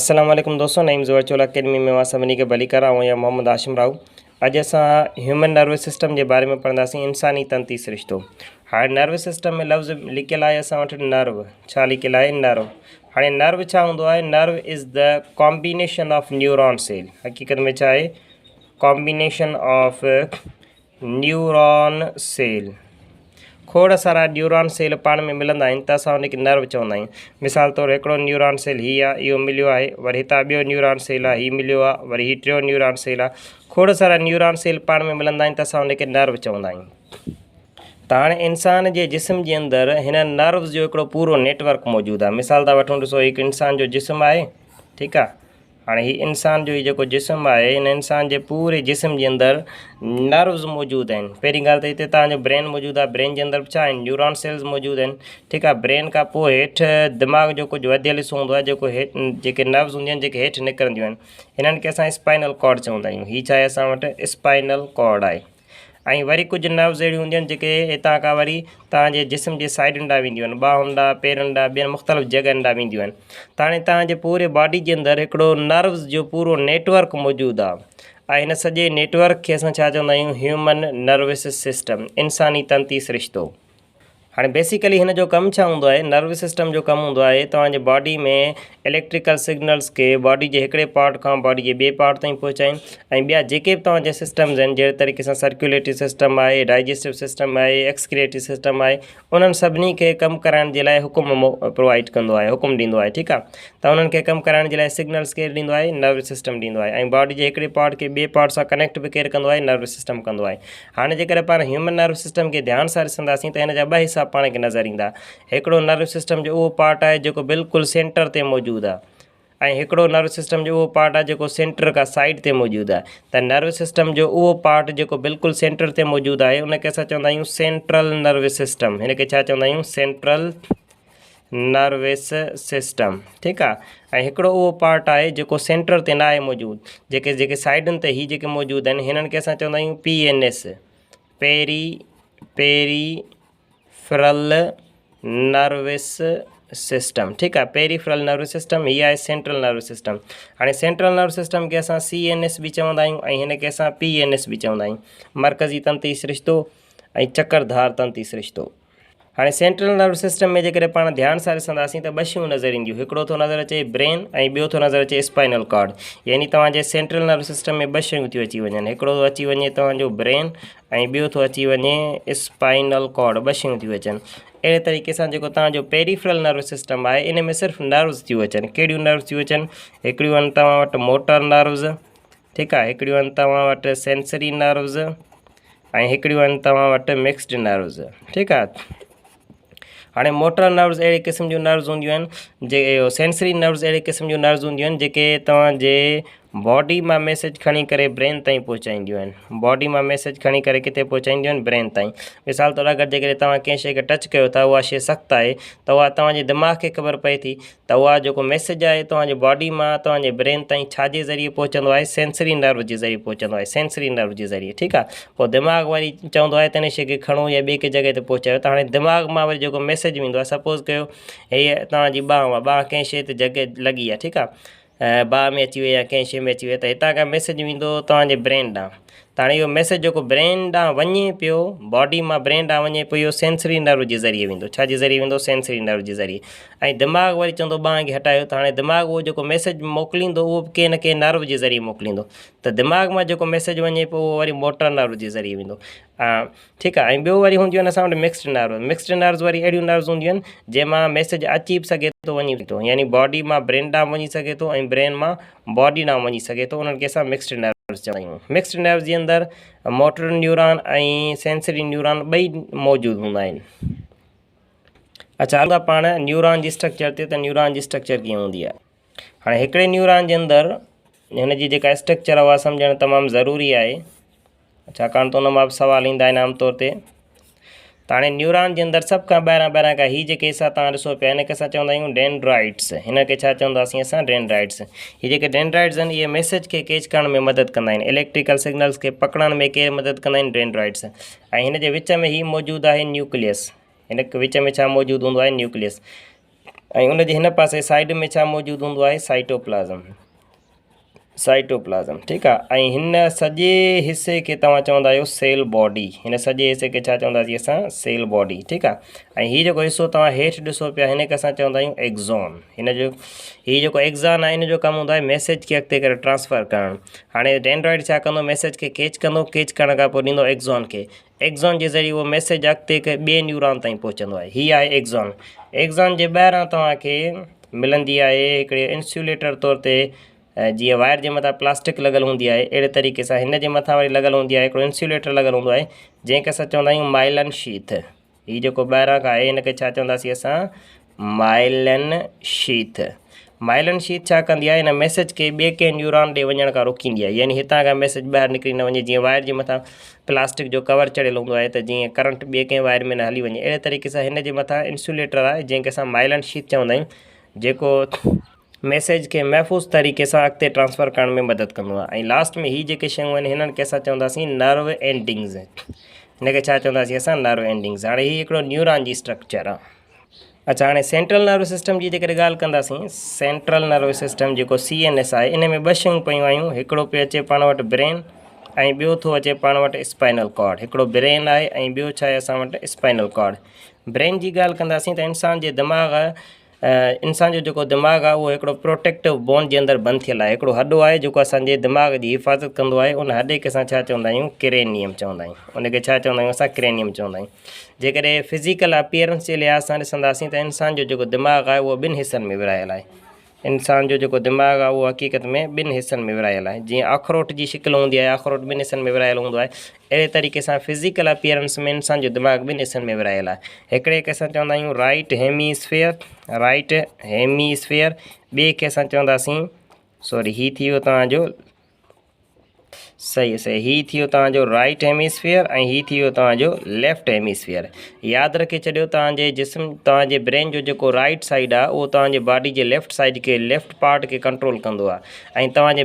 अस्सलाम वालेकुम दोस्तों, नईम्स वर्चुअल अकेडमी में सभिनी के भली करा या मोहम्मद आशिम राव। अॼु असां ह्यूमन नर्वस सिस्टम के बारे में पढ़ंदासीं, इंसानी तंती सिरिश्तो। हाँ, नर्वस सिस्टम में लफ़्ज़ लिखियल आहे असां वटि नर्व। छा लिखियल आहे? नर्व। हाँ, नर्व छा हूंदो आहे? Nerve is the combination of neuron cell. हकीकत में छा आहे? Combination of neuron cell. खोड़ सारा न्यूरॉन सेल पाण में मिलंदा आहिनि त असां उनखे नर्व चवंदा आहियूं। मिसाल तौरु हिकिड़ो न्यूरॉन सेल हीअ आहे, इहो मिलियो आहे, वरी हितां ॿियो न्यूरॉन सेल आहे, हीअ मिलियो आहे, वरी हीअ टियों न्यूरॉन सेल आहे। खोड़ सारा न्यूरॉन सेल पाण में मिलंदा आहिनि त असां उनखे नर्व चवंदा आहियूं। त हाणे इंसान जे जिस्म जे अंदरि हिन नर्व्स जो हिकिड़ो पूरो नेटवर्क मौजूदु आहे। मिसाल था वठूं, ॾिसो हिकु इंसान जो जिस्म आहे, ठीकु आहे। हाँ, ही इंसान जो जेको जिस्म है, इन इंसान के पूरे जिस्म के अंदर नर्व्स मौजूद हैं। पहिरीं ॻाल्हि त हिते तव्हांजो ब्रेन मौजूद है। ब्रेन के अंदर छा आहिनि? न्यूरॉन सेल्स मौजूद हैं, ठीक है। ब्रेन का पोइ हेठि दिमाग़ जो कुछ वधियल हिस्सो हूंदो आहे, जेको हेठि जेके नर्व्स हूंदियूं आहिनि, जेके हेठि निकिरंदियूं आहिनि, हिननि खे असां स्पाइनल कॉर्ड चवंदा आहियूं। हीअ छा आहे? असां वटि स्पाइनल कॉर्ड आहे। ऐं वरी कुझु नर्व्स अहिड़ियूं हूंदियूं आहिनि जेके हितां खां वरी तव्हांजे जिस्म जे साइडुनि ॾांहुं वेंदियूं आहिनि, ॿाहुनि ॾांहुं, पेरनि ॾांहुं, ॿियनि मुख़्तलिफ़ जॻहनि ॾांहुं वेंदियूं आहिनि। त हाणे तव्हांजे पूरे बॉडी जे अंदरि हिकिड़ो नर्व्स जो पूरो नेटवर्क मौजूदु आहे। ऐं हिन सॼे नेटवर्क खे असां छा चवंदा आहियूं? ह्यूमन नर्वस सिस्टम, इंसानी तंती सिरिश्तो। हाँ, बेसिकली हिन जो कमु छा हूंदो आहे? नर्वस सिस्टम जो कमु हूंदो आहे तव्हांजे बॉडी में इलेक्ट्रिकल सिग्नल्स के बॉडी के हिकिड़े पार्ट खां बॉडी के ॿिए पार्ट ताईं पहुचाइनि। ऐं ॿिया जेके बि तव्हांजे सिस्टम्स आहिनि, जहिड़े तरीक़े सां सर्कुलेटरी सिस्टम आहे, डाइजेस्टिव सिस्टम आहे, एक्सक्रिएटरी सिस्टम आहे, उन्हनि सभिनी खे कमु कराइण जे लाइ हुकुम प्रोवाइड कंदो आहे, हुकुम ॾींदो आहे, ठीकु आहे। त उन्हनि खे कमु कराइण जे लाइ सिग्नल्स केरु ॾींदो आहे? नर्वस सिस्टम ॾींदो आहे। ऐं बॉडी जे हिकिड़े पार्ट खे ॿिए पार्ट सां कनेक्ट बि केरु कंदो आहे? नर्वस सिस्टम कंदो आहे। हाणे जेकर पाण ह्यूमन नर्वस सिस्टम खे ध्यान सां ॾिसंदासीं त हिन जा ॿ हिसा पाण खे नज़र ईंदा। हिकिड़ो नर्वस सिस्टम जो उहो पार्ट आहे जेको बिल्कुलु सेंटर ते मौजूदु आहे, ऐं हिकिड़ो नर्वस सिस्टम जो उहो पार्ट आहे जेको सेंटर खां साइड ते मौजूदु आहे। त नर्वस सिस्टम जो उहो पार्ट जेको बिल्कुलु सेंटर ते मौजूदु आहे, उनखे असां चवंदा आहियूं सेंट्रल नर्वस सिस्टम। हिनखे छा चवंदा आहियूं? सेंट्रल नर्वस सिस्टम, ठीकु आहे। ऐं हिकिड़ो उहो पार्ट आहे जेको सेंटर ते न आहे मौजूदु, जेके जेके साइडुनि ते ही जेके मौजूदु आहिनि, हिननि खे असां चवंदा आहियूं PNS, पेरीफ्रल नर्वस सिस्टम, ठीकु आहे। पेरीफ्रल नर्वस सिस्टम हीअ आहे सेंट्रल नर्वस सिस्टम। हाणे सेंट्रल नर्वस सिस्टम खे असां CNS बि चवंदा आहियूं, ऐं हिन खे असां PNS बि चवंदा आहियूं, मरकज़ी तंती सिरिश्तो ऐं चकरधार तंती सिरिश्तो। हाणे सेंट्रल नर्वस सिस्टम में जेकॾहिं पाण ध्यान सां ॾिसंदासीं त ॿ शयूं नज़र ईंदियूं। हिकिड़ो थो नज़र अचे ब्रेन, ऐं ॿियो थो नज़र अचे स्पाइनल कॉर्ड। यानी तव्हांजे सेंट्रल नर्वस सिस्टम में ॿ शयूं थियूं अची वञनि। हिकिड़ो थो अची वञे तव्हांजो ब्रेन, ऐं ॿियो थो अची वञे स्पाइनल कॉर्ड। ॿ शयूं थियूं अचनि। अहिड़े तरीक़े सां जेको तव्हांजो पेरीफ्रल नर्वस सिस्टम आहे, इन में सिर्फ़ु नर्व्स थियूं अचनि। कहिड़ियूं नर्व्स थियूं अचनि? हिकिड़ियूं आहिनि तव्हां वटि मोटर नर्व्स, ठीकु आहे। हिकिड़ियूं आहिनि तव्हां वटि सेंसरी नर्व्स, ऐं हिकिड़ियूं आहिनि तव्हां वटि मिक्स्ड नर्व्स, ठीकु आहे। हाणे मोटर नर्व्स अहिड़े क़िस्म जूं नर्व्स हूंदियूं आहिनि, जे सेंसरी नर्व्स अहिड़े क़िस्म जूं नर्व्स हूंदियूं आहिनि जेके तव्हांजे बॉडी मां मैसेज खणी करे ब्रेन ताईं पहुचाईंदियूं आहिनि। बॉडी मां मैसेज खणी करे किथे पहुचाईंदियूं आहिनि? ब्रेन ताईं। मिसाल तौरु अगरि जेकॾहिं तव्हां कंहिं शइ खे टच कयो था, उहा शइ सख़्तु आहे, त उहा तव्हांजे दिमाग़ खे ख़बर पए थी त उहा जेको मैसेज आहे तव्हांजे बॉडी मां तव्हांजे ब्रेन ताईं छाजे ज़रिए पहुचंदो आहे? सेंसरी नर्व जे ज़रिए पहुचंदो आहे, सेंसरी नर्व जे ज़रिए, ठीकु आहे। पोइ दिमाग़ वरी चवंदो आहे त हिन शइ खे खणो या ॿिए के जॻह ते पहुचायो। त हाणे दिमाग़ मां वरी जेको मैसेज वेंदो आहे, सपोज़ कयो हीअ तव्हांजी ॿांह आहे, ॿांह कंहिं शइ ते जॻह लॻी आहे, ठीकु आहे, बाह में अची वई या कंहिं शइ में अची वई, त हितां खां मैसेज वेंदो तव्हांजे ब्रेन ॾांहुं। त हाणे इहो मैसेज जेको ब्रेन ॾांहुं वञे पियो, बॉडी मां ब्रेन ॾांहुं वञे पियो, इहो सेंसरी नर्व जे ज़रिए वेंदो। छा जे ज़रिए वेंदो? सेंसरी नर्व जे ज़रिए। ऐं दिमाग़ वरी चवंदो ॿांह खे हटायो। त हाणे दिमाग़ उहो जेको मैसेज मोकिलींदो, उहो कंहिं न कंहिं नर्व जे ज़रिए मोकिलींदो। त दिमाग़ मां जेको मैसेज वञे पियो, उहो वरी मोटर नर्व जे ज़रिए वेंदो, ठीकु आहे। ऐं ॿियो वरी हूंदियूं आहिनि असां वटि मिक्स्ड नर्व। मिक्स्ड नर्व्स वरी अहिड़ियूं नर्व्स हूंदियूं आहिनि जंहिंमां मैसेज अची बि सघे थो, वञी बि थो, यानी बॉडी मां ब्रेन ॾांहुं वञी सघे थो ऐं ब्रेन मां बॉडी ॾांहुं वञी सघे थो। उन्हनि खे असां मिक्स्ड नर्व्स चवंदा आहियूं। मिक्स्ड नर्व्स जे अंदरि मोटर न्यूरॉन ऐं सेंसरी न्यूरॉन ॿई मौजूदु हूंदा आहिनि। अच्छा, हलंदा पाण न्यूरॉन जी स्ट्रक्चर ते, त न्यूरॉन जी स्ट्रक्चर कीअं हूंदी आहे। हाणे हिकिड़े न्यूरॉन जे अंदरि हिन जी जेका स्ट्रक्चर आहे उहा सम्झणु तमामु ज़रूरी आहे, छाकाणि त उन मां बि सुवाल ईंदा आहिनि आमतौर ते। त हाणे न्यूरॉन जे अंदरि सभ खां ॿाहिरां खां हीअ जेके हिसा तव्हां ॾिसो पिया, हिनखे असां चवंदा आहियूं डेंड्राइट्स। हिनखे छा चवंदासीं असां? डेंड्राइट्स। हीअ जेके डेंड्राइट्स आहिनि, इहे मैसेज खे कैच करण में मदद कंदा आहिनि, इलेक्ट्रिकल सिग्नल्स खे पकड़ण में केरु मदद कंदा आहिनि? डेंड्राइट्स। ऐं हिन जे विच में ही मौजूदु आहे न्यूक्लियस। हिन विच में छा मौजूदु हूंदो आहे? न्यूक्लियस। ऐं उन जे हिन पासे साइड में छा मौजूदु हूंदो आहे साइटोप्लाज़म ठीकु आहे। ऐं हिन सॼे हिसे खे तव्हां चवंदा आहियो सेल बॉडी, हिन सॼे हिसे खे छा चवंदासीं असां सेल बॉडी ठीकु आहे। ऐं हीउ जेको हिसो तव्हां हेठि ॾिसो पिया हिन खे असां चवंदा आहियूं एक्ज़ॉन। हिन जो हीउ जेको एक्ज़ॉन आहे हिन जो कमु हूंदो आहे मैसेज खे अॻिते करे ट्रांसफ़र करणु। हाणे एंड्रॉइड छा कंदो, मैसेज खे कैच कंदो, कैच करण खां पोइ ॾींदो एक्ज़ॉन खे, एक्ज़ॉन जे ज़रिए उहो मैसेज अॻिते ॿिए न्यूरॉन ताईं पहुचंदो आहे। हीअ आहे एक्ज़ॉन। एक्ज़ॉन जे ॿाहिरां तव्हांखे मिलंदी आहे हिकिड़े इंसुलेटर तौर ते, जीअं वायर जे मथां प्लास्टिक लॻल हूंदी आहे अहिड़े तरीक़े सां हिन जे मथां वरी लॻल हूंदी आहे हिकिड़ो इंसुलेटर लॻल हूंदो आहे जंहिंखे असां चवंदा आहियूं माइलन शीथ। हीउ जेको ॿाहिरां खां आहे हिनखे छा चवंदासीं असां माइलन शीथ। माइलन शीथ छा कंदी आहे, हिन मैसेज खे ॿिए कंहिं न्यूरॉन ॾे वञण खां रोकींदी आहे, यानी हितां खां मैसेज ॿाहिरि निकिरी न वञे। जीअं वायर जे मथां प्लास्टिक जो कवर चढ़ियल हूंदो आहे त जीअं करंट ॿिए कंहिं वायर में न हली वञे, अहिड़े तरीक़े सां हिन जे मथां इंसुलेटर आहे जंहिंखे असां माइलन शीथ चवंदा आहियूं, जेको मैसेज खे महफ़ूज़ तरीक़े सां अॻिते ट्रांसफ़र करण में मदद कंदो आहे। ऐं लास्ट में हीअ जेके शयूं आहिनि हिननि खे असां चवंदासीं नर्व एंडिंग्स। हिनखे छा चवंदासीं असां नर्व एंडिंग्स। हाणे हीअ हिकिड़ो न्यूरॉन जी स्ट्रक्चर आहे। अच्छा, हाणे सेंट्रल नर्व सिस्टम जी जेकॾहिं ॻाल्हि कंदासीं, सेंट्रल नर्व सिस्टम जेको CNS आहे इन में ॿ शयूं पयूं आहियूं, हिकिड़ो पियो अचे पाण वटि ब्रेन ऐं ॿियो थो अचे पाण वटि स्पाइनल कॉर्ड। हिकिड़ो ब्रेन आहे ऐं ॿियो छा आहे असां वटि स्पाइनल कॉर्ड। ब्रेन जी ॻाल्हि कंदासीं त इंसान जो जेको दिमाग़ आहे उहो हिकिड़ो प्रोटेक्टिव बोन जे अंदरि बंदि थियल आहे। हिकिड़ो हॾो आहे जेको असांजे दिमाग़ जी हिफ़ाज़त कंदो आहे, उन हॾे खे असां छा चवंदा आहियूं क्रेनियम चवंदा आहियूं। उनखे छा चवंदा आहियूं असां क्रेनियम चवंदा आहियूं। जेकॾहिं फिज़िकल अपीयरेंस जे लिहाज़ सां ॾिसंदासीं त इंसान जो जेको दिमाग़ आहे उहो ॿिनि हिसनि में विरहायल आहे। इंसान जो जेको दिमाग़ आहे उहो हक़ीक़त में ॿिनि हिसनि में विरहायल आहे। जीअं अखरोट जी शिकिल हूंदी आहे, अखरोट ॿिनि हिसनि में विरहायल हूंदो आहे, अहिड़े तरीक़े सां फिज़िकल अपीयरेंस में इंसान जो दिमाग़ ॿिनि हिसनि में विरहायल आहे। हिकिड़े खे असां चवंदा आहियूं राइट हेमीस्फेयर, ॿिए खे असां चवंदासीं हीउ थी वियो तव्हांजो सही हीउ थी वियो तव्हांजो राइट हेमीस्फेयर ऐं हीउ थी वियो तव्हांजो लेफ़्ट हेमीस्फेयर। यादि रखे छॾियो तव्हांजे जिस्म तव्हांजे ब्रेन जो जेको राइट साइड आहे उहो तव्हांजे बॉडी जे लेफ़्ट साइड खे लेफ़्ट पार्ट खे कंट्रोल कंदो आहे, ऐं तव्हांजे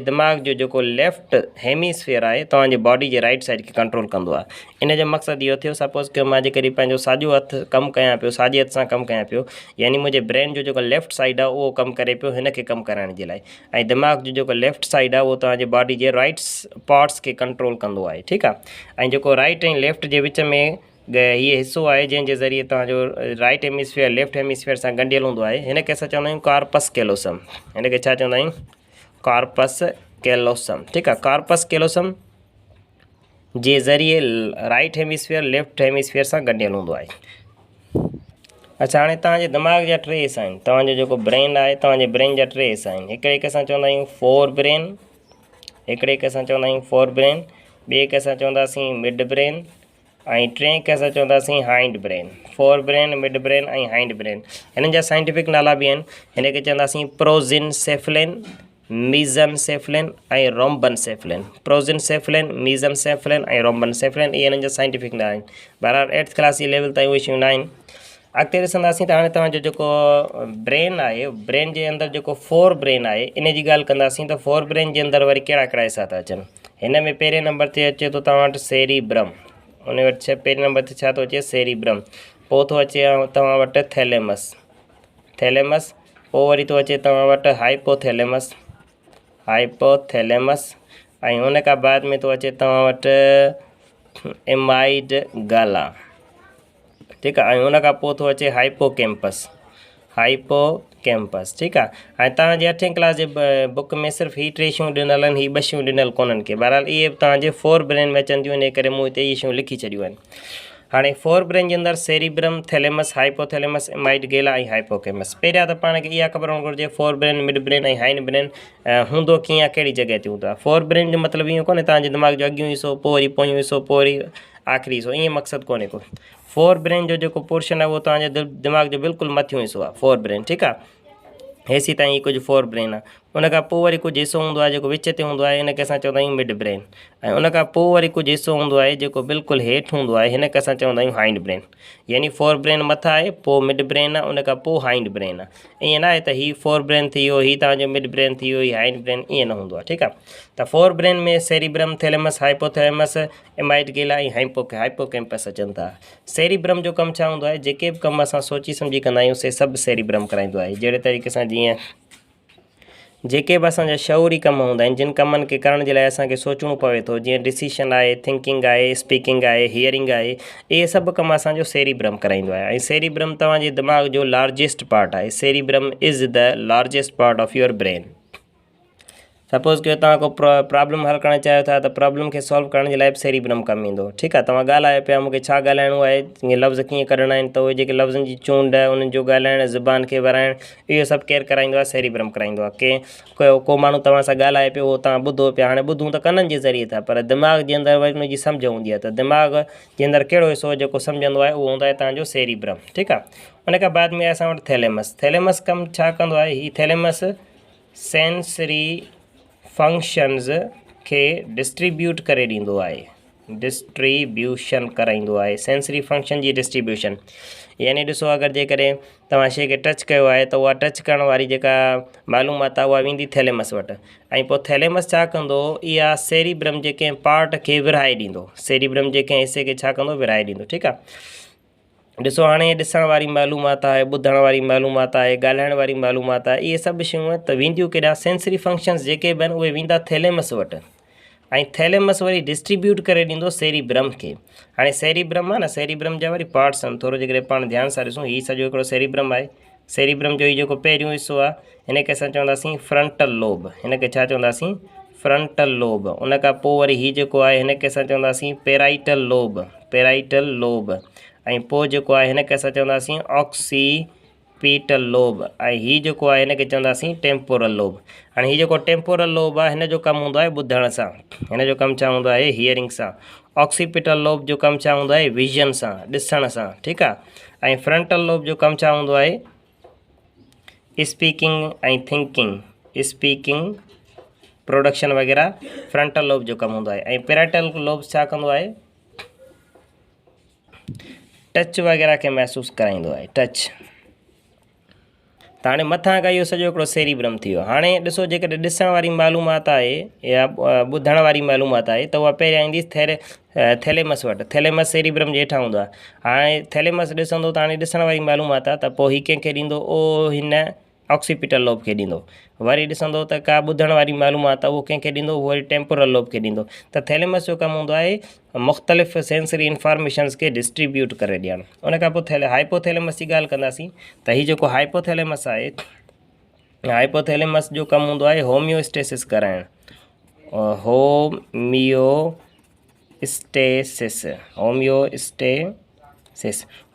दिमाग़ जो जेको लेफ़्ट हेमीस्फेयर आहे तव्हांजे बॉडी जे राइट साइड खे कंट्रोल कंदो आहे। इन जो मक़सदु इहो थियो, सपोज़ कयो मां जेकॾहिं पंहिंजो साॼो हथु कमु कयां पियो, साॼे हथ सां कमु कयां पियो, यानी मुंहिंजे ब्रेन जो जेको लेफ़्ट साइड आहे उहो कमु करे पियो हिन खे कमु कराइण जे लाइ, ऐं दिमाग़ जो जेको लेफ़्ट साइड आहे उहो तव्हांजे बॉडी जे राइट पार्ट्स खे कंट्रोल कंदो आहे। ठीकु आहे। ऐं जेको राइट ऐं लेफ़्ट जे विच में हीअ हिसो आहे जंहिंजे ज़रिए तव्हांजो राइट हेमीस्फेयर लेफ़्ट हेमीस्फेयर सां ॻंढियल हूंदो आहे, हिन खे असां चवंदा आहियूं कॉर्पस कैलोसम। हिन खे छा चवंदा आहियूं कॉर्पस कैलोसम। ठीकु आहे। कॉर्पस कैलोसम जे ज़रिए राइट हेमीस्फेयर लेफ़्ट हेमीस्फेयर सां ॻंढियल हूंदो आहे। अच्छा, हाणे तव्हांजे दिमाग़ जा टे हिसा आहिनि। तव्हांजो जेको ब्रेन आहे तव्हांजे ब्रेन जा टे हिसा आहिनि। हिकिड़े खे असां चवंदा आहियूं फोर ब्रेन, ॿिए खे असां चवंदासीं मिड ब्रेन ऐं टे खे असां चवंदासीं hind brain. Fore brain, mid brain ऐं हाइंड ब्रेन, हिननि जा साइंटिफिक नाला बि आहिनि। हिन खे चवंदासीं प्रोज़िनसेफ़्लिन, मीज़नसेफ़्लिन ऐं रोम्बनसेफ़्लिन। प्रोज़िनसेफ़्लिन, मीज़नसेफ़्लिन ऐं रोम्बनसेफ़्लिन, इहे हिननि जा साइंटिफिक नाला आहिनि। बहरहाल 8th क्लास जी लेवल ताईं उहे शयूं न आहिनि। अॻिते ॾिसंदासीं त हाणे तव्हांजो जेको ब्रेन आहे, ब्रेन जे अंदरि जेको फोर ब्रेन आहे इन जी ॻाल्हि कंदासीं त फोर ब्रेन जे अंदरि वरी कहिड़ा कहिड़ा हिसा था अचनि। हिन में पहिरें नंबर ते अचे थो तव्हां वटि सेरिब्रम, उन वटि पहिरें नंबर ते छा थो अचे सेरिब्रम, पोइ थो अचे तव्हां वटि थैलेमस, पोइ वरी थो अचे तव्हां वटि हाइपोथैलेमस, ऐं हुन खां बाद में थो अचे तव्हां वटि एमाइडगाला। ठीकु आहे। ऐं हुन खां पोइ थो अचे हाइपोकैम्पस। ठीकु आहे। हाणे तव्हांजे 8th क्लास जे बुक में सिर्फ़ु हीअ टे शयूं ॾिनल आहिनि, हीअ ॿ शयूं ॾिनल कोन्हनि के। बहरहाल इहे तव्हांजे फोर ब्रेन में अचनि थियूं, इन करे मूं हिते इहे शयूं लिखी छॾियूं आहिनि। हाणे फोर ब्रेन जे अंदरि सेरिब्रम, थैलेमस, हाइपोथैलेमस, एमाइडगेला ऐं हाइपोकैम्पस। पहिरियां त पाण खे इहा ख़बर हुअणु घुरिजे फोर ब्रेन, मिड ब्रेन ऐं हाइंड ब्रेन हूंदो कीअं, कहिड़ी जॻह ते हूंदो आहे। फोर ब्रेन जो मतिलबु इहो कोन्हे तव्हांजे दिमाग़ जो अॻियूं हिसो, पोइ वरी पोयूं हिसो, पोइ वरी आख़िरी हिसो, ईअं मक़सदु कोन्हे को। फोर ब्रेन जो जेको पोर्शन आहे उहो तव्हांजे दिमाग़ जो बिल्कुलु मथियों हिसो आहे फोर ब्रेन। ठीकु आहे। हेसी ताईं कुझु फोर ब्रेन आहे। उन खां पोइ वरी कुझु हिसो हूंदो आहे जेको विच ते हूंदो आहे, हिन खे असां चवंदा आहियूं मिड ब्रेन। ऐं उन खां पोइ वरी कुझु हिसो हूंदो आहे जेको बिल्कुलु हेठि हूंदो आहे, हिन खे असां चवंदा आहियूं हाइंड ब्रेन। यानी फोर ब्रेन मथां आहे, पोइ मिड ब्रेन आहे, उन खां पोइ हाइंड ब्रेन आहे। ईअं न आहे त हीउ फोर ब्रेन थी वियो, हीउ तव्हांजो मिड ब्रेन थी वियो, हीउ हाइंड ब्रेन, ईअं न हूंदो आहे। ठीकु आहे। त फोर ब्रेन में सेरिब्रम, थैलेमस, हाइपोथैलेमस, एमाइडगिला ऐं हाइपोकैम्पस अचनि था। सेरिब्रम जो कमु छा हूंदो आहे? जेके बि कमु असां सोची सम्झी कंदा आहियूं से सभु सेरिब्रम कराईंदो आहे। जहिड़े तरीक़े सां जीअं जेके बि असांजा शऊरी कम हूंदा आहिनि, जिन कमनि खे करण जे लाइ असांखे सोचणो पवे थो, जीअं डिसीशन आहे, थिंकिंग आहे, स्पीकिंग आहे, हियरिंग आहे, इहे सभु कम असांजो सेरिब्रम कराईंदो आहे। ऐं सेरिब्रम तव्हांजे दिमाग़ जो लार्जेस्ट पार्ट आहे। Cerebrum is the largest part of your brain. Suppose कयो तव्हां को प्रॉब्लम हल करणु चाहियो था, त प्रॉब्लम खे सॉल्व करण जे लाइ बि सेरिब्रम कमु ईंदो। ठीकु आहे। तव्हां ॻाल्हायो पिया, मूंखे छा ॻाल्हाइणो आहे, ईअं लफ़्ज़ कीअं कढणा आहिनि, त उहे जेके लफ़्ज़नि जी चूंड, उन्हनि जो ॻाल्हाइणु, ज़ुबान खे वराइणु, इहो सभु केरु कराईंदो आहे? सेरिब्रम कराईंदो आहे। को माण्हू तव्हां सां ॻाल्हाए पियो, उहो तव्हां ॿुधो पिया। हाणे ॿुधूं त कननि जे ज़रिए था, पर दिमाग़ जे अंदरि वरी उनजी सम्झ हूंदी आहे। त दिमाग़ जे अंदरि कहिड़ो हिसो जेको सम्झंदो आहे, उहो हूंदो आहे तव्हांजो सेरिब्रम। ठीकु आहे। उन खां बाद में असां वटि थैलेमस। थैलेमस कमु छा कंदो आहे? हीउ थैलेमस सेंसरी फंक्शन्स खे डिस्ट्रीब्यूट करे ॾींदो आहे, डिस्ट्रीब्यूशन कराईंदो आहे। सेंसरी फंक्शन जी डिस्ट्रीब्यूशन यानी ॾिसो, अगरि जेकॾहिं तव्हां शइ खे टच कयो आहे त उहा टच करण वारी जेका मालूमात आहे उहा वेंदी थैलेमस वटि। ऐं पोइ थैलेमस छा कंदो? इहा सेरिब्रम जे कंहिं पार्ट खे विरहाए ॾींदो। सेरिब्रम जे कंहिं हिसे खे छा कंदो? विरहाए ॾींदो। ठीकु आहे। ॾिसो, हाणे ॾिसण वारी मालूमात आहे, ॿुधण वारी मालूमात आहे, ॻाल्हाइण वारी मालूमात आहे, इहे सभु शयूं त वेंदियूं केॾा? सेंसरी फंक्शन्स जेके बि आहिनि उहे वेंदा थैलेमस वटि। ऐं थैलेमस वरी डिस्ट्रीब्यूट करे ॾींदो सेरिब्रम खे। हाणे सेरिब्रम आहे न, सेरिब्रम जा वरी पार्ट्स आहिनि। थोरो जेकॾहिं पाण ध्यानु सां ॾिसूं, हीउ सॼो हिकिड़ो सेरिब्रम आहे। सेरिब्रम जो हीउ जेको पहिरियों हिसो आहे, हिन खे असां चवंदासीं फ्रंटल लोब। हिन खे छा चवंदासीं? Frontal lobe. उन खां पोइ वरी हीउ जेको आहे, हिन खे असां चवंदासीं पेराइटल लोब। Parietal lobe. ऐं पोइ जेको आहे, हिन खे असां चवंदासीं ऑक्सीपिटल लोब। ऐं हीउ जेको आहे, हिन खे चवंदासीं टेम्पोरल लोब। हाणे हीउ जेको टेम्पोरल लोब आहे, हिन जो कमु हूंदो आहे ॿुधण सां। हिन जो कमु छा हूंदो आहे? हियरिंग सां। ऑक्सीपिटल लोब जो कमु छा हूंदो आहे? विजन सां, ॾिसण सां। ठीकु आहे। ऐं फ्रंटल लोब जो कमु छा हूंदो आहे? स्पीकिंग ऐं थिंकिंग, स्पीकिंग, प्रोडक्शन वग़ैरह फ्रंटल लोब जो कमु हूंदो आहे। ऐं पेराइटल लोब छा कंदो आहे? टच वग़ैरह खे महसूसु कराईंदो आहे, टच। त हाणे मथां खां इहो सॼो हिकिड़ो सेरिब्रम थी वियो। हाणे ॾिसो, जेकॾहिं ॾिसण वारी मालूमात आहे या ॿुधण वारी मालूमात आहे, त उहा पहिरियां ईंदी थैलेमस वटि। थैलेमस सेरिब्रम जे हेठां हूंदो आहे। हाणे थैलेमस ॾिसंदो त हाणे ॾिसण वारी मालूमात आहे, त पोइ हीउ कंहिंखे ॾींदो? हिन ऑक्सीपिटल लोब खे ॾींदो। वरी ॾिसंदो त का ॿुधण वारी मालूमात आहे, उहो कंहिंखे ॾींदो? उहो वरी टेम्पोरल लोब खे ॾींदो। त थैलेमस जो कमु हूंदो आहे मुख़्तलिफ़ सेंसरी इंफॉर्मेशन्स खे डिस्ट्रीब्यूट करे ॾियणु। उन खां पोइ हाइपोथैलेमस जी ॻाल्हि कंदासीं, त हीउ जेको हाइपोथैलेमस आहे, हाइपोथैलेमस जो कमु हूंदो आहे होम्योस्टेसिस कराइणु।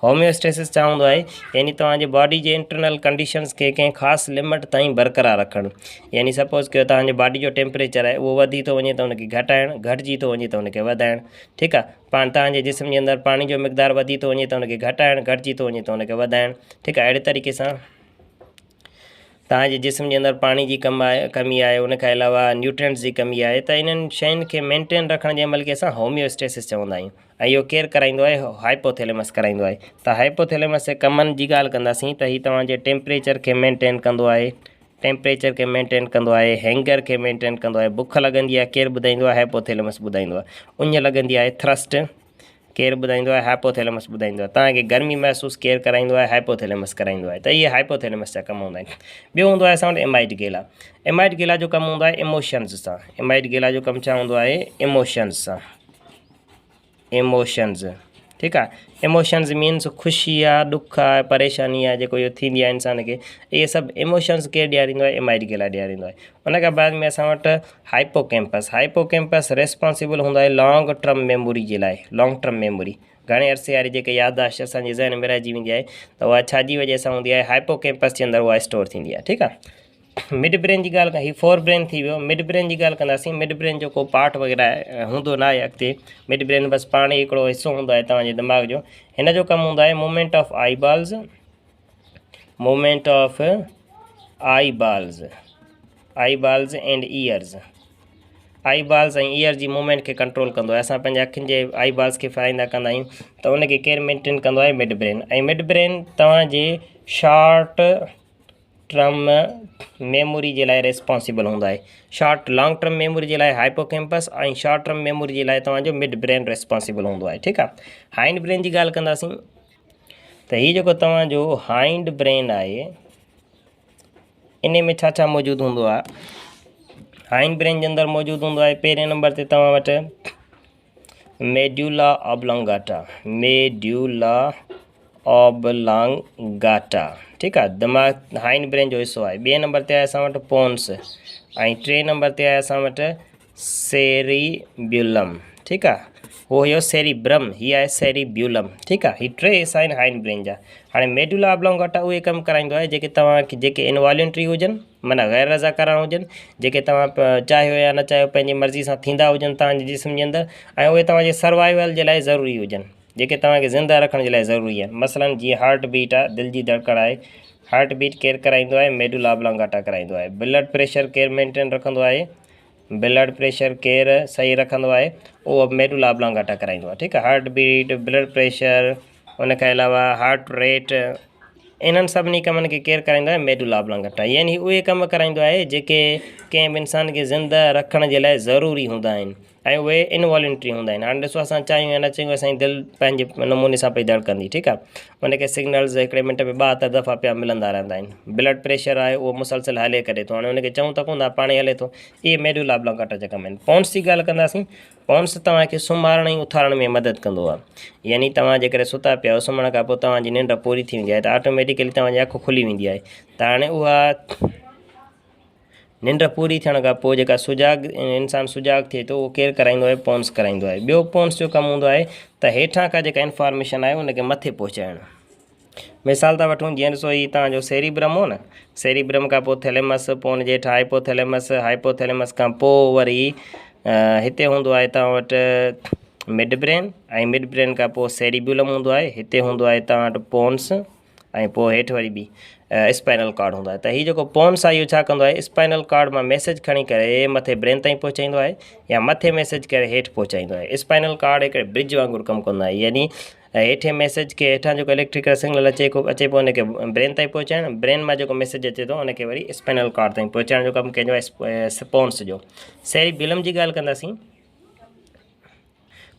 होम्योस्टेसिस छा हूंदो आहे? यानी तव्हांजे बॉडी जे इंटरनल कंडीशन्स खे कंहिं ख़ासि लिमिट ताईं बरक़रार रखणु। यानी सपोज़ कयो तव्हांजे बॉडी जो टेम्परेचर आहे, उहो वधी थो वञे त हुनखे घटाइणु, घटिजी थो वञे त हुनखे वधाइणु। ठीकु आहे। पाण तव्हांजे जिस्म जे अंदरि पाणी जो मिक़दारु वधी थो वञे त हुनखे घटाइणु, घटिजी थो वञे त हुनखे वधाइणु। ठीकु आहे। अहिड़े तरीक़े सां तव्हांजे जिस्म जे अंदरि पाणी जी कमी आहे, उनखां अलावा न्यूट्रिएंट्स जी कमी आहे, त इन्हनि शयुनि खे मेंटेन रखण जे अमल खे असां होम्योस्टेसिस चवंदा आहियूं। ऐं इहो केरु कराईंदो आहे? हाइपोथैलेमस कराईंदो आहे। त हाइपोथैलेमस जे कमनि जी ॻाल्हि कंदासीं, त हीउ तव्हांजे टेम्परेचर खे मेंटेन कंदो आहे, टेम्परेचर खे मेंटेन कंदो आहे, हैंगर खे मेंटेन कंदो आहे। बुख लॻंदी आहे, केरु ॿुधाईंदो आहे? हाइपोथैलेमस ॿुधाईंदो आहे। उञ लॻंदी आहे, थ्रस्ट, केरु ॿुधाईंदो आहे? हाइपोथैलेमस ॿुधाईंदो आहे। तव्हांखे गर्मी महसूसु केरु कराईंदो आहे? हाइपोथैलेमस कराईंदो आहे। त इहे हाइपोथैलेमस जा कमु हूंदा आहिनि। ॿियो हूंदो आहे असां वटि एमाइडगिला। एमाइडगिला जो कमु हूंदो आहे इमोशन्स सां। एमाइडगिला जो कमु छा हूंदो आहे? इमोशन्स सां। इमोशन्स। ठीकु आहे। इमोशन्स मीन्स ख़ुशी आहे, ॾुख आहे, परेशानी आहे, जेको इहो थींदी आहे इंसान खे, इहे सभु इमोशन्स केरु ॾियारींदो आहे? एमाइडगिला ॾियारींदो आहे। उन खां बाद में असां वटि हाइपोकैम्पस। हाइपोकैम्पस रेस्पॉन्सिबल हूंदो आहे लॉन्ग टर्म मेमोरी जे लाइ। लॉन्ग टर्म मेमोरी, घणे अरसे वारी जेके याददाश्त असांजे ज़हन में रहिजी वेंदी आहे, त उहा छाजी वजह सां हूंदी आहे? हाइपोकैम्पस जे अंदरि उहा स्टोर थींदी आहे। ठीकु आहे। मिड ब्रेन जी ॻाल्हि हीउ फोर ब्रेन थी वियो। मिड ब्रेन जी ॻाल्हि कंदासीं। मिड ब्रेन जो को पार्ट वग़ैरह हूंदो न आहे अॻिते। मिड ब्रेन बसि पाण ई हिकिड़ो हिसो हूंदो आहे तव्हांजे दिमाग़ जो। हिन जो कमु हूंदो आहे movement of I balls, movement of I balls, I balls and years, I balls ऐं ईयर जी मूवमेंट खे कंट्रोल कंदो आहे। असां पंहिंजे अखियुनि जे आई बॉल्स खे फहिराईंदा कंदा आहियूं त उनखे केरु मेंटेन कंदो आहे, मिड ब्रेन। ऐं मिड ब्रेन तव्हांजे शॉर्ट टर्म मेमोरी जे लाइ रिस्पॉन्सिबल हूंदो आहे। शॉर्ट लॉन्ग टर्म मेमोरी जे लाइ हाइपोकैम्पस ऐं शॉर्ट टर्म मेमोरी जे लाइ तव्हांजो मिड ब्रेन रिस्पॉन्सिबल हूंदो आहे। ठीकु आहे। हाइंड ब्रेन जी ॻाल्हि कंदासीं त हीउ जेको तव्हांजो हाइंड ब्रेन आहे इन में छा छा मौजूदु हूंदो आहे। हाइंड ब्रेन जे अंदरि मौजूदु हूंदो आहे पहिरें नंबर ते तव्हां वटि मेड्यूला ऑब्लोंगाटा, मेड्यूला ऑब्लोंगाटा। ठीकु आहे। दिमाग़ हाइंड ब्रेन जो हिसो आहे। ॿिए नंबर ते आहे असां वटि पोन्स ऐं टे नंबर ते आहे असां वटि सेरिब्यूलम। ठीकु आहे। उहो हुयो सेरिब्रम, हीअ आहे सेरिब्यूलम। ठीकु आहे। हीअ टे हिसा आहिनि हाइंड ब्रेन जा। हाणे मेडुला ऑब्लोंगाटा उहे कमु कराईंदो आहे जेके तव्हांखे जेके इनवॉल्यूंट्री हुजनि, माना गैर रज़ाकाराना हुजनि, जेके तव्हां चाहियो या न चाहियो पंहिंजी मर्ज़ी सां थींदा हुजनि तव्हांजे जिस्म जे अंदरि, ऐं उहे तव्हांजे सर्वाइवल जे लाइ ज़रूरी हुजनि, जेके तव्हांखे ज़िंदा रखण जे लाइ ज़रूरी आहिनि। मसलन जीअं हार्ट बीट आहे, दिलि जी धड़कण आहे, हार्ट बीट केरु कराईंदो आहे, मेडुला ऑब्लोंगाटा कराईंदो आहे। ब्लड प्रेशर केरु मेंटेन रखंदो आहे, ब्लड प्रेशर केरु सही रखंदो आहे, उहो मेडुला ऑब्लोंगाटा कराईंदो आहे। ठीकु आहे। हार्ट बीट, ब्लड प्रेशर, उनखां अलावा हार्ट रेट, इन्हनि सभिनी कमनि खे केरु कराईंदो आहे, मेडुला ऑब्लोंगाटा। यानी उहे कम कराईंदो आहे जेके कंहिं बि इंसान खे ज़िंदा रखण जे लाइ ज़रूरी हूंदा आहिनि ऐं उहे इनवॉल्यूंट्री हूंदा आहिनि। हाणे ॾिसो असां चाहियूं या न चाहियूं असांजी दिलि पंहिंजे नमूने सां पई धड़कंदी। ठीकु आहे। उनखे सिग्नल्स हिकिड़े मिंट में 72 दफ़ा पिया मिलंदा रहंदा आहिनि। ब्लड प्रेशर आहे उहो मुसलसल हले करे थो, हाणे उनखे चऊं त कोन था पाणे हले थो। इहे मेडुला ऑब्लोंगाटा जा कम आहिनि। पोन्स जी ॻाल्हि कंदासीं। पोन्स तव्हांखे सुम्हारण ऐं उथारण में मदद कंदो आहे। यानी तव्हां जेकॾहिं सुता पिया आहियो, सुम्हण खां पोइ तव्हांजी निंड पूरी थी वेंदी आहे त ऑटोमेटिकली तव्हांजी अखि खुली वेंदी आहे। त हाणे उहा निंड पूरी थियण खां पोइ जेका सुजाग इंसानु सुजाग थिए थो, उहो केरु कराईंदो आहे, पोन्स कराईंदो आहे। ॿियो पोन्स जो कमु हूंदो आहे त हेठां खां जेका इंफॉर्मेशन आहे उनखे मथे पहुचाइणु। मिसाल था वठूं, जीअं ॾिसो हीउ तव्हांजो सेरिब्रम हो न, सेरिब्रम खां पोइ थैलेमस, पोइ हुनजे हेठां हाइपोथैलेमस, हाइपोथैलेमस खां पोइ वरी हिते हूंदो आहे तव्हां वटि मिड ब्रेन, ऐं मिड ब्रेन खां पोइ सेरिब्यूलम हूंदो आहे, हिते हूंदो आहे तव्हां वटि पोन्स, ऐं पोइ हेठि वरी बि स्पाइनल कार्ड हूंदो आहे। त हीउ जेको पोन्स आहे इहो छा कंदो आहे, स्पाइनल कार्ड मां मैसेज खणी करे मथे ब्रेन ताईं पहुचाईंदो आहे या मथे मैसेज करे हेठि पहुचाईंदो आहे। स्पाइनल कार्ड हिकिड़े ब्रिज वांगुरु कमु कंदो आहे। यानी हेठि मैसेज खे हेठां जेको इलेक्ट्रिकल सिग्नल अचे पियो उनखे ब्रेन ताईं पहुचाइणु, ब्रेन मां जेको मैसेज अचे थो उनखे वरी स्पाइनल कार्ड ताईं पहुचाइण जो कमु कंहिंजो आहे, पोन्स जो। सेरिब्यूलम जी ॻाल्हि कंदासीं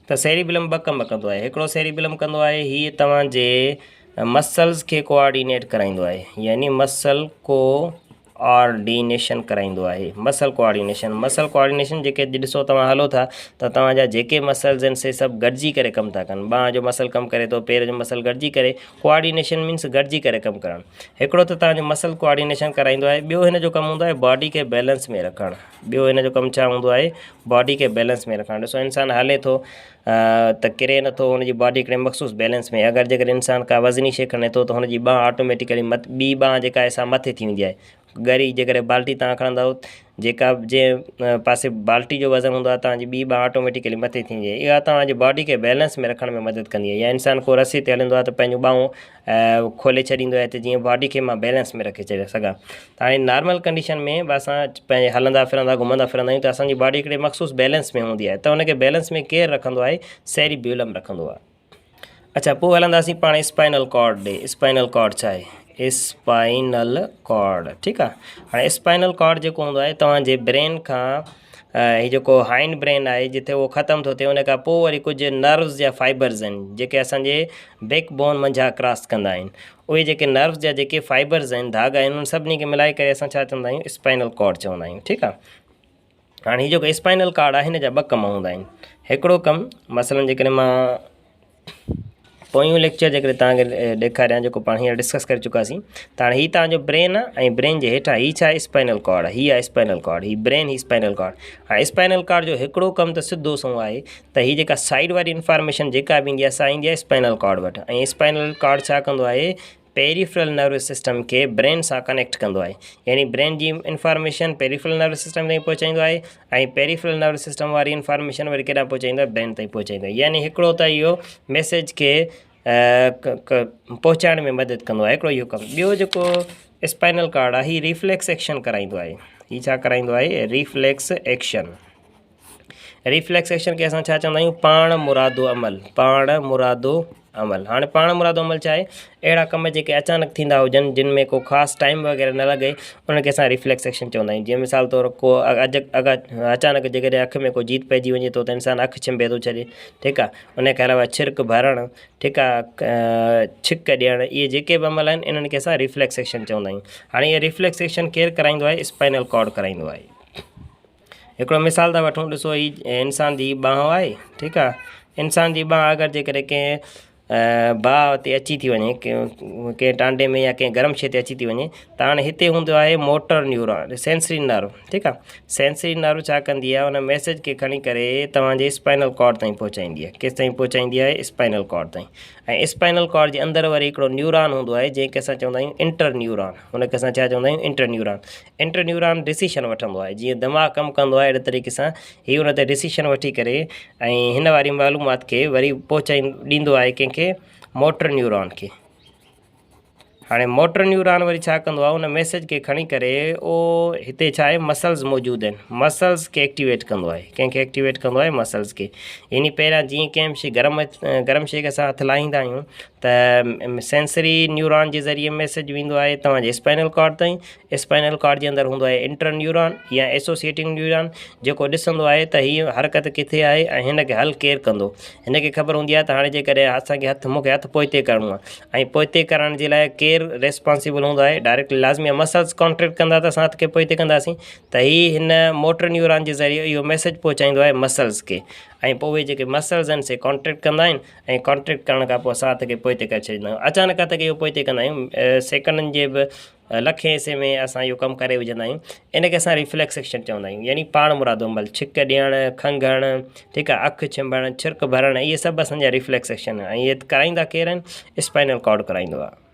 त सेरिब्यूलम ॿ कम कंदो आहे। हिकिड़ो सेरिब्यूलम कंदो आहे हीअ तव्हांजे मसल्स खे कोऑर्डिनेट कराईंदो आहे, यानी मसल कोऑर्डिनेशन कराईंदो आहे। मसल कोऑर्डिनेशन जेके ॾिसो तव्हां हलो था त तव्हांजा जेके मसल्स आहिनि से सभु गॾिजी करे कमु था कनि। बांह जो मसल कमु करे थो, पेर जो मसल गॾिजी करे, कोऑर्डिनेशन मीन्स गॾिजी करे कमु करणु। हिकिड़ो त तव्हांजो मसल कोऑर्डिनेशन कराईंदो आहे। ॿियो हिन जो कमु हूंदो आहे बॉडी खे बैलेंस में रखणु। ॿियो हिन जो कमु छा हूंदो आहे, बॉडी खे बैलेंस में रखणु। ॾिसो इंसानु हले थो त किरे नथो, हुनजी बॉडी हिकिड़े मख़सूस बैलेंस में। अगरि जेकॾहिं इंसानु का वज़नी शइ खणे थो त हुनजी बांह ऑटोमेटिकली ॿी बांह जेका आहे सा मथे थी वेंदी आहे। ॻरी जेकॾहिं बाल्टी तव्हां खणंदा जेका जंहिं पासे बाल्टी जो वज़न हूंदो आहे तव्हांजी ॿी बांह ऑटोमेटिकली मथे थी वेंदी आहे। इहा तव्हांजी बॉडी खे बैलेंस में रखण में मदद कंदी आहे। या इंसानु को रस्सी ते हलंदो आहे त पंहिंजूं बाहूं खोले छॾींदो आहे त जीअं बॉडी खे मां बैलेंस में रखे सघां। त हाणे नॉर्मल कंडीशन में बि असां पंहिंजे हलंदा फिरंदा घुमंदा फिरंदा आहियूं त असांजी बॉडी हिकिड़े मख़सूस बैलेंस में हूंदी आहे। त हुनखे बैलेंस में केरु रखंदो आहे, सेरिब्यूलम रखंदो आहे। अच्छा, पोइ हलंदासीं पाण स्पाइनल कॉर्ड ॾे। स्पाइनल कॉर्ड छा आहे, स्पाइनल कॉर्ड। ठीकु आहे। हाणे स्पाइनल कॉर्ड जेको हूंदो आहे तव्हांजे ब्रेन खां हीउ जेको हाइंड ब्रेन आहे जिते उहो ख़तमु थो थिए, उन खां पोइ वरी कुझु नर्व्स या फाइबर्स आहिनि जेके असांजे बैकबोन मंझां क्रॉस कंदा आहिनि। उहे जेके नर्व्स जा जेके फाइबर्स आहिनि, धागा आहिनि, उन सभिनी खे मिलाए करे असां छा चवंदा आहियूं, स्पाइनल कॉर्ड चवंदा आहियूं। ठीकु आहे। हाणे हीउ जेको स्पाइनल कॉर्ड आहे हिन जा ॿ कम हूंदा आहिनि। हिकिड़ो कमु मसइलनि जेकॾहिं मां पोयूं लेक्चर जेकॾहिं तव्हांखे ॾेखारियां जेको पाण हींअर डिस्कस करे चुकासीं, त हाणे हीउ तव्हांजो ब्रेन आहे ऐं ब्रेन जे हेठां हीउ छा आहे, स्पाइनल कॉर्ड आहे। हीअ आहे स्पाइनल कॉर्ड, हीउ ब्रेन, हीउ स्पाइनल कॉर्ड। हाणे स्पाइनल कॉर्ड जो हिकिड़ो कमु त सिधो सो आहे त हीअ जेका साइड वारी इंफॉर्मेशन जेका बि ईंदी आहे सा ईंदी आहे स्पाइनल कॉर्ड वटि। ऐं स्पाइनल कॉर्ड छा कंदो आहे, पेरीफ्रल नर्वस सिस्टम खे ब्रेन सां कनेक्ट कंदो आहे। यानी ब्रेन जी इंफॉर्मेशन पेरीफ्रल नर्वस सिस्टम ताईं पहुचाईंदो आहे ऐं पेरीफ्रल नर्वस सिस्टम वारी इंफॉर्मेशन वरी केॾांहुं पहुचाईंदो आहे, ब्रेन ताईं पहुचाईंदो आहे। यानी हिकिड़ो त इहो मैसेज खे पहुचाइण में मदद कंदो आहे, हिकिड़ो इहो कमु। ॿियो जेको स्पाइनल कॉर्ड आहे हीउ रिफ्लेक्स एक्शन कराईंदो आहे। हीउ छा कराईंदो आहे रिफ्लेक्स एक्शन। रिफ्लेक्स एक्शन खे असां छा चवंदा आहियूं पाण मुरादो अमल। पाण मुरादो अमल। हाणे पाण मुरादो अमल छा आहे अहिड़ा कम जेके अचानक थींदा हुजनि जिन में को ख़ासि टाइम वग़ैरह न लॻे उनखे असां रिफ्लेक्स एक्शन चवंदा आहियूं। जीअं मिसाल तौरु को अचानक जेकॾहिं अखि में को जीत पइजी वञे थो त इंसानु अखि छिंबे थो छॾे, ठीकु आहे। उनखे अलावा छिरक भरणु, ठीकु आहे, छिक ॾियणु, इहे जेके बि अमल आहिनि इन्हनि खे असां रिफ्लेक्स एक्शन चवंदा आहियूं। हाणे इहे रिफ्लेक्स एक्शन केरु कराईंदो आहे स्पाइनल कॉर्ड कराईंदो आहे। हिकिड़ो मिसाल था वठूं, ॾिसो हीअ इंसान जी बांह आहे, ठीकु आहे। इंसान जी बांह अगरि जेकॾहिं कंहिं बाह ते अची थी वञे, कंहिं टांडे में या कंहिं गरम शइ ते अची थी वञे त हाणे हिते हूंदो आहे मोटर न्यूरॉन, सेंसरी नर्व, ठीकु आहे। सेंसरी नर्व छा कंदी आहे उन मैसेज खे खणी करे तव्हांजे स्पाइनल कॉर्ड ताईं पहुचाईंदी आहे। केसि ताईं पहुचाईंदी आहे स्पाइनल कॉर्ड ताईं। ऐं स्पाइनल कॉर्ड जे अंदरि वरी हिकिड़ो न्यूरॉन हूंदो आहे जंहिंखे असां चवंदा आहियूं इंटर न्यूरॉन। हुनखे असां छा चवंदा आहियूं inter neuron. Inter neuron decision वठंदो आहे, जीअं दिमाग़ु कमु कंदो आहे अहिड़े तरीक़े सां हीउ हुन ते डिसीशन वठी करे ऐं हिन वारी मालूमात खे वरी ॾींदो आहे कंहिंखे मोटर न्यूरॉन खे। हाणे मोटर न्यूरॉन वरी छा कंदो आहे उन मैसेज खे खणी करे उहो हिते छा आहे मसल्स मौजूदु आहिनि, मसल्स खे एक्टिवेट कंदो आहे। कंहिंखे एक्टिवेट कंदो आहे मसल्स खे। यानी पहिरियां जीअं कंहिं शइ गरम शइ खे असां हथु लाहींदा आहियूं त सेंसरी न्यूरॉन जे ज़रिए मैसेज वेंदो आहे तव्हांजे स्पाइनल कॉर्ड ताईं। स्पाइनल कॉर्ड जे अंदरि हूंदो आहे इंटर न्यूरॉन या एसोसिएटिंग न्यूरॉन, जेको ॾिसंदो आहे त हीअ हरकत किथे आहे ऐं हिनखे हल केरु कंदो। हिनखे ख़बर हूंदी आहे त हाणे जेकॾहिं असांखे मूंखे हथु पोइते करिणो आहे ऐं पोइते करण जे लाइ केरु रेस्पॉन्सिबल हूंदो आहे, डायरेक्ट लाज़मी आहे मसल्स कॉन्ट्रैक्ट कंदा त असां हथ खे पोइते कंदासीं। त हीअ हिन मोटर न्यूरॉन जे ज़रिए इहो मैसेज पहुचाईंदो आहे मसल्स खे ऐं पोइ उहे जेके मसल्स आहिनि से कॉन्ट्रैक्ट कंदा आहिनि ऐं कॉन्ट्रैक्ट करण खां पोइ असां हथ खे पोइते करे छॾींदा आहियूं। अचानक हथ खे इहो पोइते कंदा आहियूं, सेकंडनि जे बि लखे हिसे में असां इहो कमु करे विझंदा आहियूं। इनखे असां रिफ्लेक्स एक्शन चवंदा आहियूं, यानी पाण मुरादो अमल। छिक ॾियणु, खंघणु, ठीकु आहे, अखि छिंभणु, छिरक भरणु, इहे सभु असांजा रिफ्लेक्स एक्शन आहिनि ऐं इहे कराईंदा केरु आहिनि स्पाइनल कॉर्ड कराईंदो आहे।